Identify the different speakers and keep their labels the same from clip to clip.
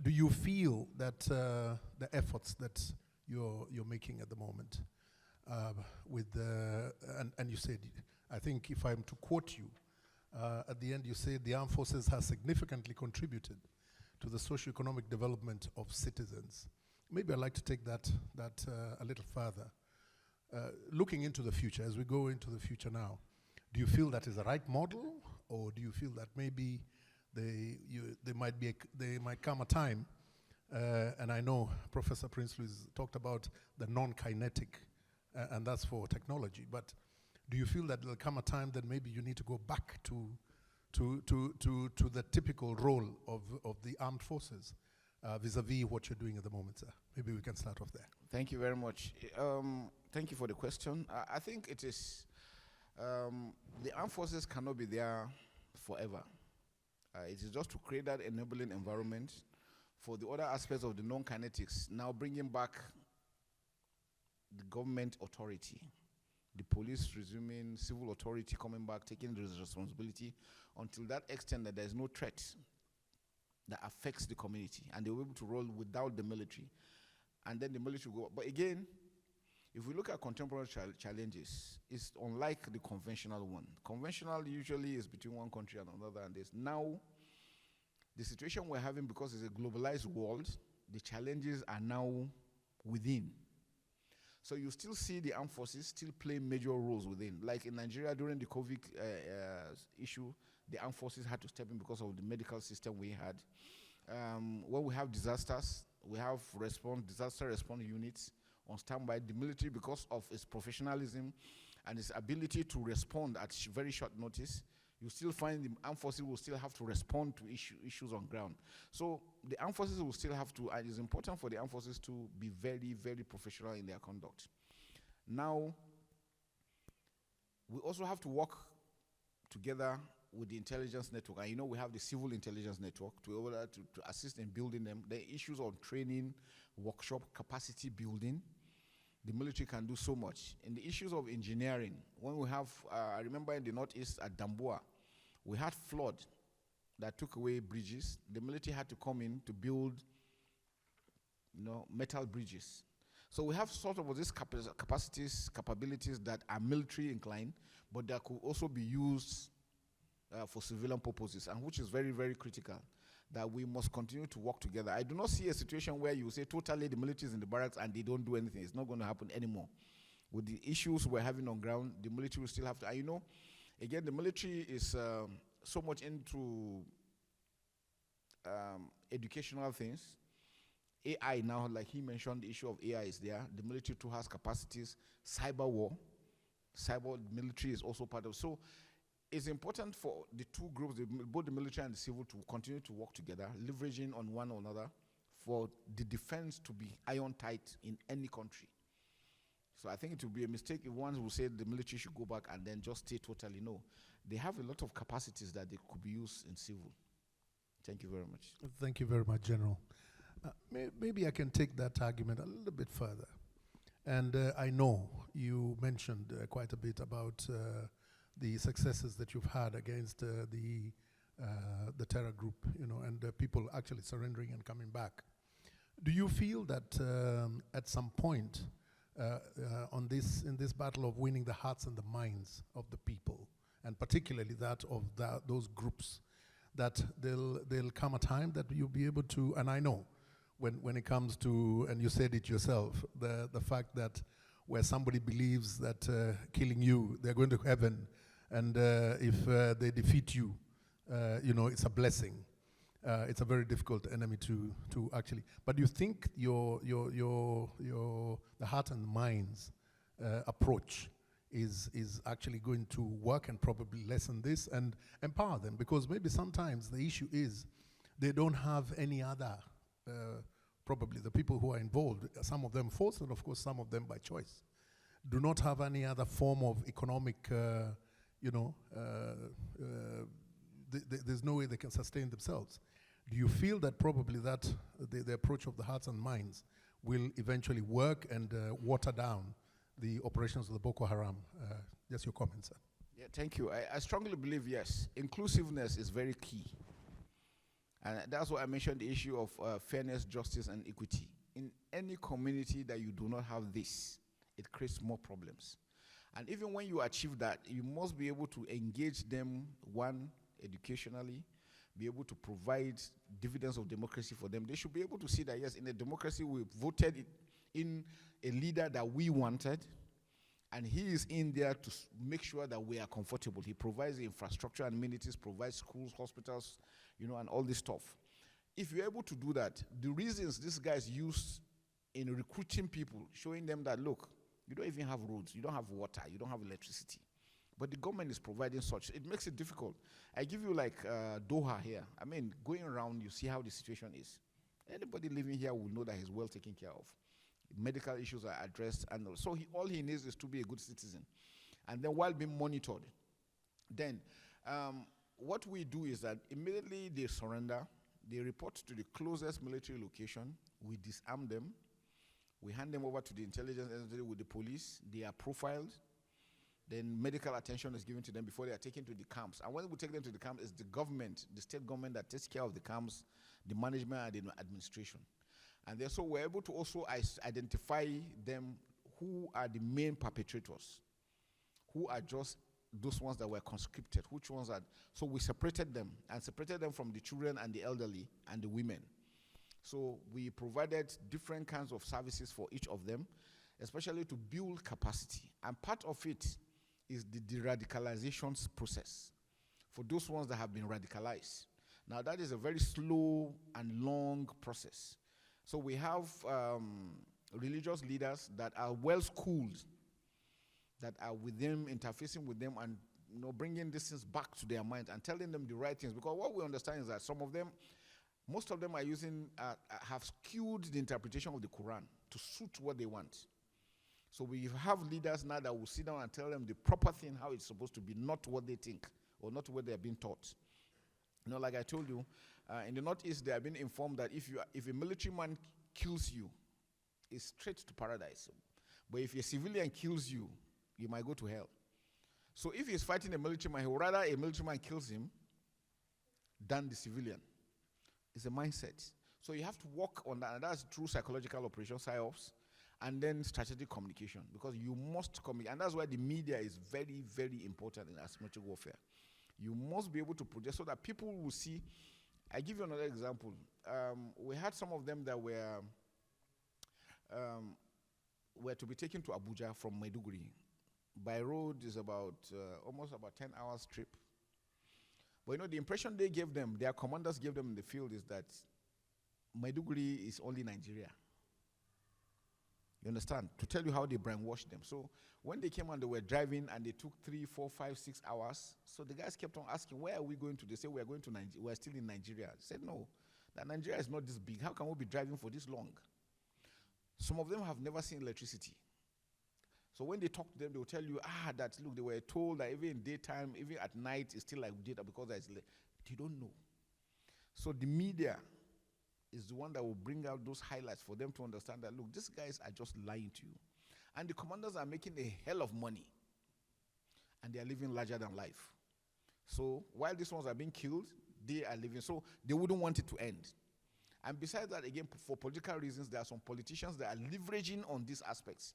Speaker 1: do you feel that the efforts that you're making at the moment, with the and you said, I think if I'm to quote you, at the end you said the armed forces has significantly contributed to the socio-economic development of citizens. Maybe I'd like to take that a little further. Looking into the future, as we go into the future now, do you feel that is the right model, or do you feel that maybe there might come a time, and I know Professor Prinsloo talked about the non-kinetic, and that's for technology, but do you feel that there'll come a time that maybe you need to go back to the typical role of the armed forces, vis-a-vis what you're doing at the moment, sir? Maybe we can start off there.
Speaker 2: Thank you very much. Thank you for the question. I think it is, the armed forces cannot be there forever. It is just to create that enabling environment for the other aspects of the non-kinetics, now bringing back the government authority, the police resuming, civil authority coming back, taking the responsibility until that extent that there is no threat that affects the community, and they will be able to roll without the military, and then the military will go. But again, if we look at contemporary challenges, it's unlike the conventional one. Conventional usually is between one country and another, and there's now the situation we're having, because it's a globalized world, the challenges are now within. So you still see the armed forces still play major roles within. Like in Nigeria during the COVID issue, the armed forces had to step in because of the medical system we had. When we have disasters, we have disaster response units on standby. The military, because of its professionalism and its ability to respond at very short notice, you still find the armed forces will still have to respond to issues on ground. So the armed forces will still have to, and it's important for the armed forces to be very, very professional in their conduct. Now, we also have to work together with the intelligence network. And you know we have the civil intelligence network to assist in building them. The issues on training, workshop, capacity building, the military can do so much. In the issues of engineering, when we have, I remember in the northeast at Damboa, we had flood that took away bridges. The military had to come in to build, metal bridges. So we have sort of these capabilities that are military inclined, but that could also be used for civilian purposes, and which is very, very critical, that we must continue to work together. I do not see a situation where you say totally the military is in the barracks and they don't do anything. It's not going to happen anymore. With the issues we're having on ground, the military will still have to, and again, the military is so much into educational things. AI now, like he mentioned, the issue of AI is there. The military too has capacities. Cyber war, cyber military is also part of. So it's important for the two groups, both the military and the civil, to continue to work together, leveraging on one another for the defense to be iron tight in any country. So I think it would be a mistake if one will say the military should go back and then just stay totally. No. They have a lot of capacities that they could be used in civil. Thank you very much.
Speaker 1: Thank you very much, General. Maybe I can take that argument a little bit further. And I know you mentioned quite a bit about the successes that you've had against the terror group, and people actually surrendering and coming back. Do you feel that at some point in this battle of winning the hearts and the minds of the people, and particularly that of those groups, that there'll come a time that you'll be able to, and I know when it comes to, and you said it yourself, the fact that where somebody believes that killing you, they're going to heaven, and if they defeat you, it's a blessing. It's a very difficult enemy to actually. But you think the heart and minds approach is actually going to work and probably lessen this and empower them, because maybe sometimes the issue is they don't have any other. Probably the people who are involved, some of them forced, and of course some of them by choice, do not have any other form of economic, there's no way they can sustain themselves. Do you feel that probably that the approach of the hearts and minds will eventually work and water down the operations of the Boko Haram? Just your comments, sir.
Speaker 2: Yeah, thank you. I strongly believe, yes, inclusiveness is very key. And that's why I mentioned the issue of fairness, justice, and equity. In any community that you do not have this, it creates more problems. And even when you achieve that, you must be able to engage them, one, educationally, be able to provide dividends of democracy for them. They should be able to see that, yes, in a democracy, we voted in a leader that we wanted, and he is in there to make sure that we are comfortable. He provides the infrastructure and amenities, provides schools, hospitals, and all this stuff. If you're able to do that, the reasons these guys use in recruiting people, showing them that, look, you don't even have roads, you don't have water, you don't have electricity, but the government is providing such. It makes it difficult. I give you like Doha here. I mean, going around, you see how the situation is. Anybody living here will know that he's well taken care of. Medical issues are addressed, and so all he needs is to be a good citizen. And then while being monitored, then what we do is that immediately they surrender, they report to the closest military location, we disarm them, we hand them over to the intelligence agency with the police, they are profiled, then medical attention is given to them before they are taken to the camps. And when we take them to the camps, it's the government, the state government that takes care of the camps, the management and the administration. And then so we're able to also identify them who are the main perpetrators, who are just those ones that were conscripted, which ones are. So we separated them from the children and the elderly and the women. So we provided different kinds of services for each of them, especially to build capacity. And part of it is the de-radicalization process for those ones that have been radicalized. Now that is a very slow and long process. So we have religious leaders that are well schooled, that are with them, interfacing with them, and bringing these things back to their minds and telling them the right things. Because what we understand is that most of them are using, have skewed the interpretation of the Quran to suit what they want. So we have leaders now that will sit down and tell them the proper thing, how it's supposed to be, not what they think or not what they are being taught. Like I told you, in the Northeast, they have been informed that if a military man kills you, it's straight to paradise. But if a civilian kills you, you might go to hell. So if he's fighting a military man, he would rather a military man kills him than the civilian. It's a mindset. So you have to work on that, and that's through psychological operations, psyops, and then strategic communication, because you must communicate. And that's why the media is very, very important in asymmetric warfare. You must be able to project so that people will see. I give you another example. We had some of them that were to be taken to Abuja from Maiduguri. By road is almost about 10 hours trip. But the impression they gave them, their commanders gave them in the field, is that Maiduguri is only Nigeria. You understand? To tell you how they brainwashed them. So when they came and they were driving and they took 3, 4, 5, 6 hours, so the guys kept on asking, where are we going to? They said, we are going to Nigeria. We are still in Nigeria. They said, no, that Nigeria is not this big. How can we be driving for this long? Some of them have never seen electricity. So when they talk to them, they will tell you, that look, they were told that even in daytime, even at night, it's still like data because they don't know. So the media is the one that will bring out those highlights for them to understand that, look, these guys are just lying to you. And the commanders are making a hell of money. And they are living larger than life. So while these ones are being killed, they are living. So they wouldn't want it to end. And besides that, again, for political reasons, there are some politicians that are leveraging on these aspects.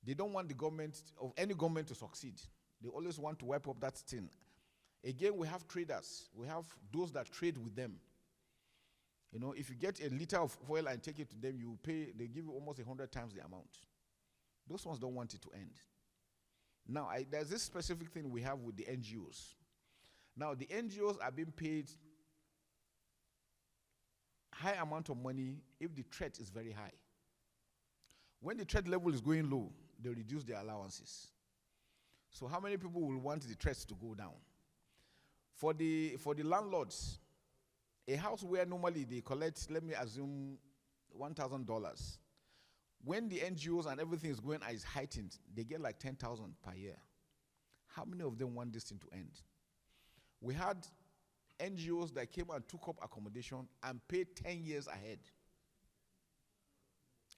Speaker 2: They don't want the government, of any government, to succeed. They always want to wipe up that thing. Again, we have traders. We have those that trade with them. If you get a liter of oil and take it to them, you pay, they give you almost 100 times the amount. Those ones don't want it to end. Now, there's this specific thing we have with the NGOs. Now, the NGOs are being paid high amount of money if the threat is very high. When the threat level is going low, they reduce their allowances. So how many people will want the threats to go down? For the landlords, a house where normally they collect, let me assume, $1,000. When the NGOs and everything is going as heightened, they get like 10,000 per year. How many of them want this thing to end? We had NGOs that came and took up accommodation and paid 10 years ahead.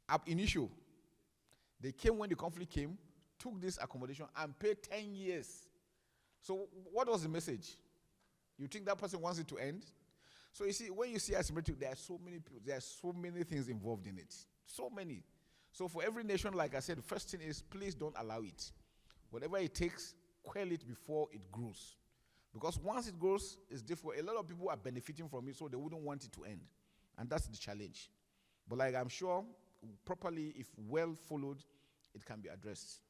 Speaker 2: Ab initio, they came when the conflict came, took this accommodation and paid 10 years. So what was the message? You think that person wants it to end? So you see, when you see asymmetric, there are so many people, there are so many things involved in it. So many. So for every nation, like I said, the first thing is please don't allow it. Whatever it takes, quell it before it grows. Because once it grows, it's difficult. A lot of people are benefiting from it, so they wouldn't want it to end. And that's the challenge. But like I'm sure, properly, if well followed, it can be addressed.